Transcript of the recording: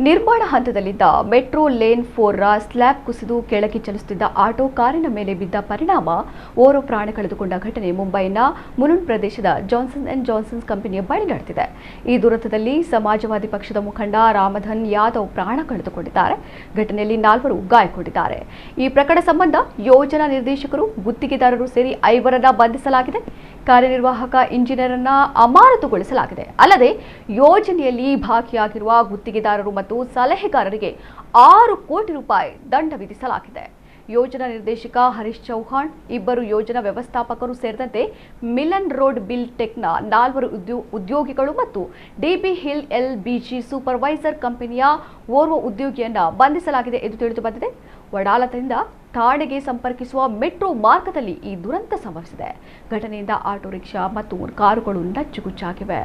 ನಿರ್ಮಾಣ ಹಂತದಲ್ಲಿದ್ದ metro lane 4 ರ slab ಕುಸಿದು ಕೆಳಗೆ ಚಲಿಸುತ್ತಿದ್ದ ಆಟೋ ಕಾರಿನ ಮೇಲೆ ಬಿದ್ದ ಪರಿಣಾಮ ಓರ್ವ ಪ್ರಾಣ ಕಳೆದುಕೊಂಡ ಘಟನೆ ಮುಂಬೈನ ಮುಲುಂಡ್ ಪ್ರದೇಶದ ಜಾನ್ಸನ್ & ಜಾನ್ಸನ್ ಕಂಪನಿಯ ಬಳಿ ನಡೆದಿದೆ. ಈ ದುರಂತದಲ್ಲಿ ಸಮಾಜವಾದಿ ಪಕ್ಷದ ಮುಖಂಡ ರಾಮಧನ್ ಯಾದವ್ ಪ್ರಾಣ ಕಳೆದುಕೊಂಡಿದ್ದಾರೆ. ಘಟನೆಯಲ್ಲಿ 4 ಗಾಯಗೊಂಡಿದ್ದಾರೆ. ಈ ಪ್ರಕರಣ ಸಂಬಂಧ ಯೋಜನಾ ನಿರ್ದೇಶಕರು, ಗುತ್ತಿಗೆದಾರರು ಸೇರಿ 5ರನ್ನ ಬಂಧಿಸಲಾಗಿದೆ. ಕಾರ್ಯನಿರ್ವಾಹಕ ಇಂಜಿನಿಯರ್ ಅನ್ನು ಅಮಾನತುಗೊಳಿಸಲಾಗಿದೆ. ಅಲ್ಲದೆ ಯೋಜನೆಯಲ್ಲಿ ಭಾಗಿಯಾಗಿರುವ ಗುತ್ತಿಗೆದಾರರು ಮತ್ತು ಸಲಹೆಗಾರರಿಗೆ 6 ಕೋಟಿ ರೂಪಾಯಿ ದಂಡ ವಿಧಿಸಲಾಗಿದೆ. ಯೋಜನಾ ನಿರ್ದೇಶಕ ಹರೀಶ್ ಚೌಹಾಣ್, 2 ಯೋಜನಾ ವ್ಯವಸ್ಥಾಪಕರು ಸೇರಿದಂತೆ ಮಿಲನ್ ರೋಡ್ ಬಿಲ್ ಟೆಕ್ನ 4 ಉದ್ಯೋಗಿಗಳು ಮತ್ತು ಡಿಬಿ ಹಿಲ್ ಎಲ್ಬಿಜಿ ಸೂಪರ್ವೈಸರ್ ಕಂಪನಿಯ ಓರ್ವ ಉದ್ಯೋಗಿಯನ್ನ ಬಂಧಿಸಲಾಗಿದೆ ಎಂದು ತಿಳಿದು ಬಂದಿದೆ. ವಡಾಲದಿಂದ ಠಾಣೆಗೆ ಸಂಪರ್ಕಿಸುವ ಮೆಟ್ರೋ ಮಾರ್ಗದಲ್ಲಿ ಈ ದುರಂತ ಸಂಭವಿಸಿದೆ. ಘಟನೆಯಿಂದ ಆಟೋ ರಿಕ್ಷಾ ಮತ್ತು ಕಾರುಗಳು ನಜ್ಜುಗುಜ್ಜಾಗಿವೆ.